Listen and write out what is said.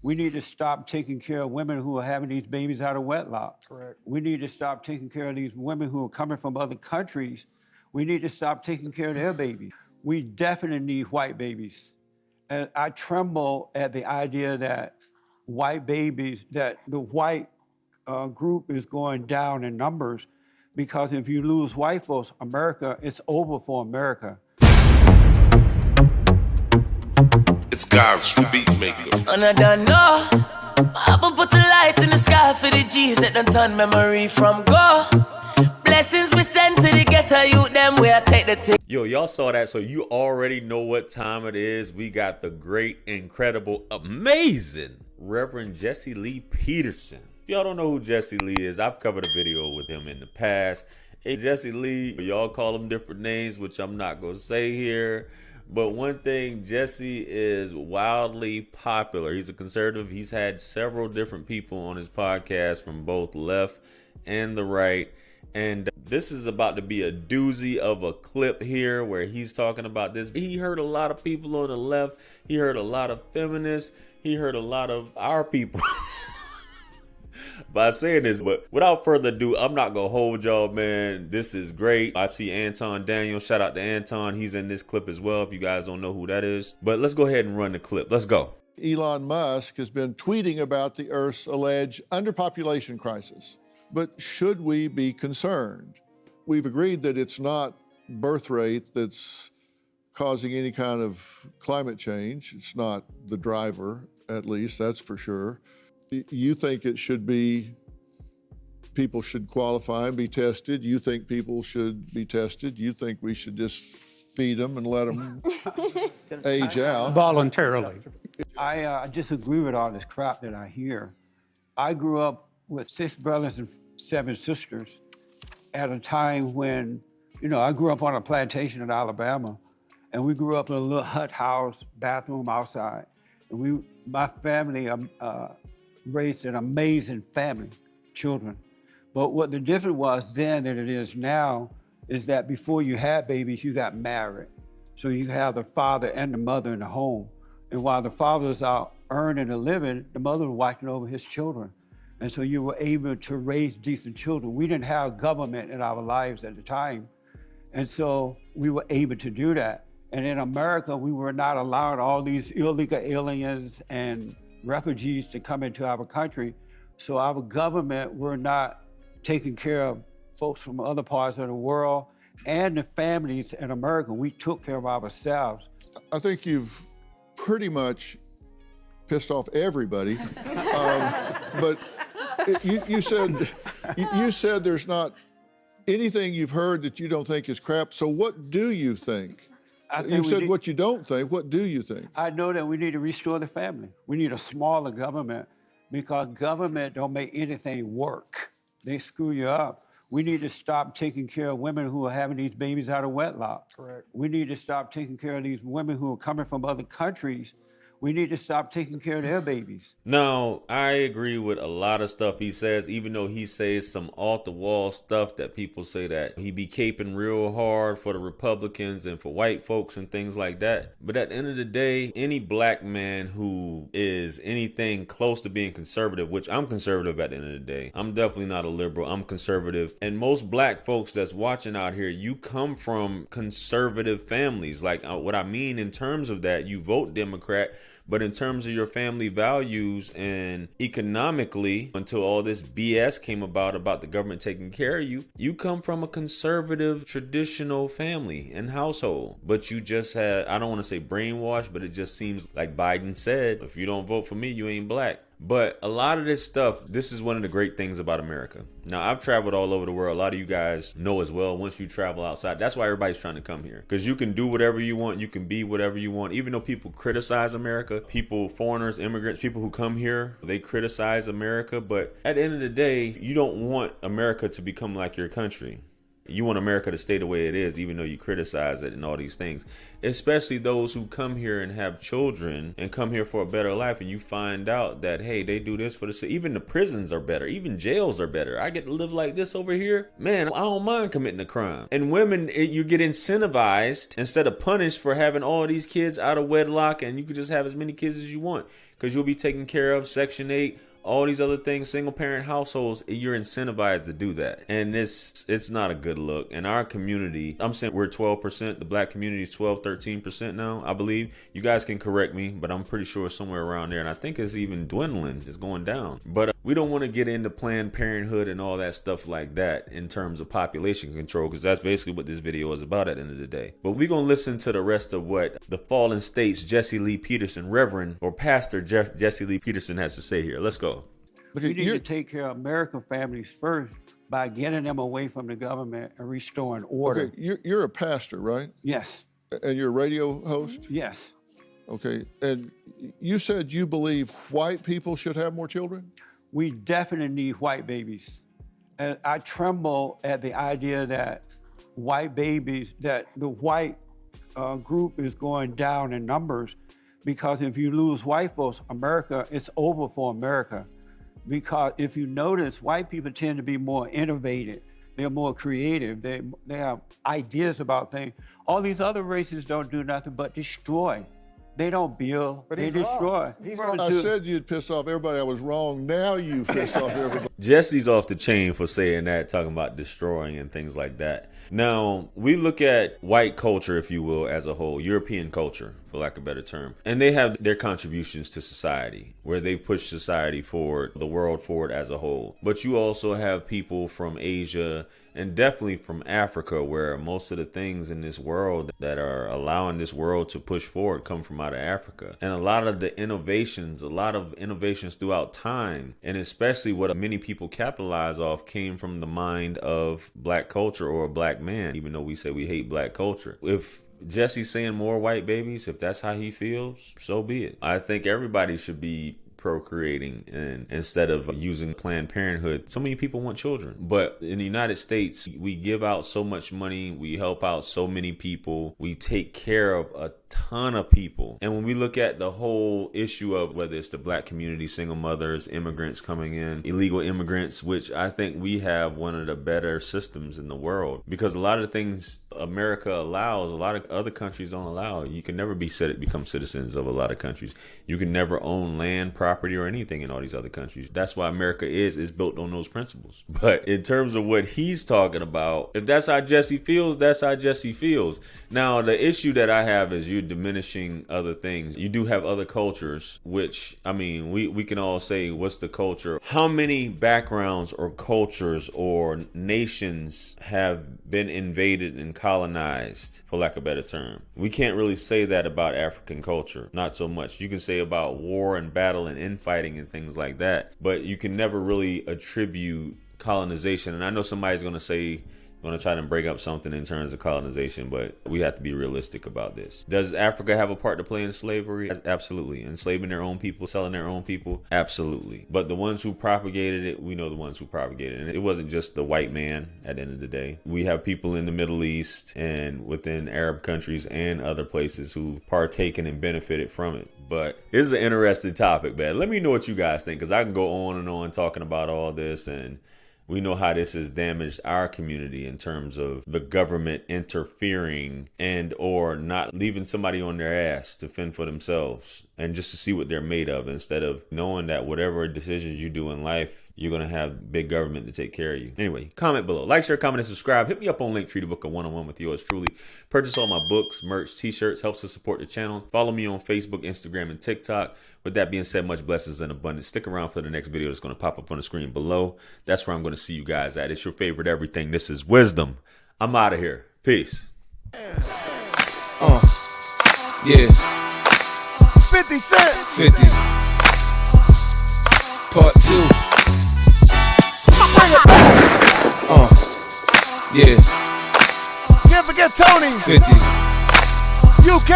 We need to stop taking care of women who are having these babies out of wedlock. Correct. We need to stop taking care of these women who are coming from other countries. We need to stop taking care of their babies. We definitely need white babies. And I tremble at the idea that white babies, that the white group is going down in numbers, because if you lose white folks, America, it's over for America. It's God's beat maker. And I don't know. I will put a light in the sky for the G's that done turn memory from go. Blessings we send to the ghetto youth, them where I take the tick. Yo, y'all saw that, so you already know what time it is. We got the great, incredible, amazing Reverend Jesse Lee Peterson. If y'all don't know who Jesse Lee is, I've covered a video with him in the past. Hey, Jesse Lee, y'all call him different names, which I'm not gonna say here. But one thing, Jesse is wildly popular. He's a conservative. He's had several different people on his podcast from both left and the right. And this is about to be a doozy of a clip here where he's talking about this. He heard a lot of people on the left. He heard a lot of feminists. He heard a lot of our people by saying this. But without further ado, I'm not going to hold y'all, man. This is great. I see Anton Daniel. Shout out to Anton. He's in this clip as well, if you guys don't know who that is. But let's go ahead and run the clip. Let's go. Elon Musk has been tweeting about the Earth's alleged underpopulation crisis. But should we be concerned? We've agreed that it's not birth rate that's causing any kind of climate change. It's not the driver, at least, that's for sure. You think it should be, people should qualify and be tested. You think people should be tested. You think we should just feed them and let them age out. Voluntarily. I disagree with all this crap that I hear. I grew up with 6 brothers and 7 sisters at a time when, I grew up on a plantation in Alabama, and we grew up in a little hut house, bathroom outside. And my family raised an amazing family, children. But what the difference was then than it is now is that before you had babies, you got married. So you have the father and the mother in the home. And while the father was out earning a living, the mother was watching over his children. And so you were able to raise decent children. We didn't have government in our lives at the time. And so we were able to do that. And in America, we were not allowed all these illegal aliens and refugees to come into our country. So our government were not taking care of folks from other parts of the world and the families in America. We took care of ourselves. I think you've pretty much pissed off everybody. But you said there's not anything you've heard that you don't think is crap. So what do you think? You said what you don't think. What do you think? I know that we need to restore the family. We need a smaller government because government don't make anything work. They screw you up. We need to stop taking care of women who are having these babies out of wedlock. Correct. We need to stop taking care of these women who are coming from other countries. We need to stop taking care of their babies. No, I agree with a lot of stuff he says, even though he says some off-the-wall stuff that people say that he be caping real hard for the Republicans and for white folks and things like that. But at the end of the day, any black man who is anything close to being conservative, which I'm conservative at the end of the day, I'm definitely not a liberal, I'm conservative. And most black folks that's watching out here, you come from conservative families. Like what I mean in terms of that, you vote Democrat, but in terms of your family values and economically, until all this BS came about the government taking care of you, you come from a conservative, traditional family and household. But you just had, I don't want to say brainwashed, but it just seems like Biden said, if you don't vote for me, you ain't black. But a lot of this stuff, this is one of the great things about America. Now, I've traveled all over the world. A lot of you guys know as well, once you travel outside, that's why everybody's trying to come here. Because you can do whatever you want. You can be whatever you want. Even though people criticize America, people, foreigners, immigrants, people who come here, they criticize America. But at the end of the day, you don't want America to become like your country. You want America to stay the way it is, even though you criticize it and all these things, especially those who come here and have children and come here for a better life. And you find out that, hey, they do this for the, even the prisons are better. Even jails are better. I get to live like this over here. Man, I don't mind committing a crime. And women, you get incentivized instead of punished for having all these kids out of wedlock, and you could just have as many kids as you want because you'll be taken care of, Section 8, all these other things, single parent households. You're incentivized to do that. And it's not a good look. In our community, I'm saying we're 12%. The black community is 12, 13% now, I believe. You guys can correct me, but I'm pretty sure it's somewhere around there. And I think it's even dwindling. It's going down. But we don't want to get into Planned Parenthood and all that stuff like that in terms of population control, because that's basically what this video is about at the end of the day. But we're going to listen to the rest of what the Fallen States Jesse Lee Peterson, Reverend or Pastor Jesse Lee Peterson, has to say here. Let's go. We need to take care of American families first by getting them away from the government and restoring order. Okay, you're a pastor, right? Yes. And you're a radio host? Yes. Okay, and you said you believe white people should have more children? We definitely need white babies. And I tremble at the idea that white babies, that the white group is going down in numbers, because if you lose white folks, America, it's over for America. Because if you notice, white people tend to be more innovative. They're more creative. They have ideas about things. All these other races don't do nothing but destroy. They don't build, they destroy. I said you'd piss off everybody. I was wrong. Now you pissed off everybody. Jesse's off the chain for saying that, talking about destroying and things like that. Now, we look at white culture, if you will, as a whole, European culture, for lack of a better term, and they have their contributions to society, where they push society forward, the world forward as a whole. But you also have people from Asia and definitely from Africa, where most of the things in this world that are allowing this world to push forward come from out of Africa. And a lot of innovations throughout time, and especially what many people capitalize off, came from the mind of black culture or a black man, even though we say we hate black culture. If Jesse's saying more white babies, if that's how he feels, so be it. I think everybody should be procreating, and instead of using Planned Parenthood. So many people want children, but in the United States, we give out so much money, we help out so many people, we take care of a ton of people. And when we look at the whole issue of whether it's the black community, single mothers, immigrants coming in, illegal immigrants, which I think we have one of the better systems in the world, because a lot of the things America allows, a lot of other countries don't allow. You can never become citizens of a lot of countries. You can never own land, property, or anything in all these other countries. That's why America is built on those principles. But in terms of what he's talking about, if that's how Jesse feels, that's how Jesse feels. Now, the issue that I have is you're diminishing other things. You do have other cultures, which, I mean, we can all say, what's the culture? How many backgrounds or cultures or nations have been invaded and colonized, for lack of a better term? We can't really say that about African culture. Not so much. You can say about war and battle and infighting and things like that, but you can never really attribute colonization. And I know somebody's going to say, going to try to break up something in terms of colonization, but we have to be realistic about this. Does Africa have a part to play in slavery? Absolutely. Enslaving their own people, selling their own people? Absolutely. But the ones who propagated it, we know the ones who propagated it. And it wasn't just the white man at the end of the day. We have people in the Middle East and within Arab countries and other places who partaken and benefited from it. But this is an interesting topic, man. Let me know what you guys think, because I can go on and on talking about all this, and we know how this has damaged our community in terms of the government interfering and or not leaving somebody on their ass to fend for themselves and just to see what they're made of, instead of knowing that whatever decisions you do in life, you're going to have big government to take care of you. Anyway, comment below. Like, share, comment, and subscribe. Hit me up on Linktree to book a one-on-one with yours truly. Purchase all my books, merch, t-shirts. Helps to support the channel. Follow me on Facebook, Instagram, and TikTok. With that being said, much blessings and abundance. Stick around for the next video that's going to pop up on the screen below. That's where I'm going to see you guys at. It's your favorite everything. This is Wisdom. I'm out of here. Peace. Yeah. 50 Cent. 50. Part 2. Bring it back. Yeah. Can't forget Tony. 50. UK.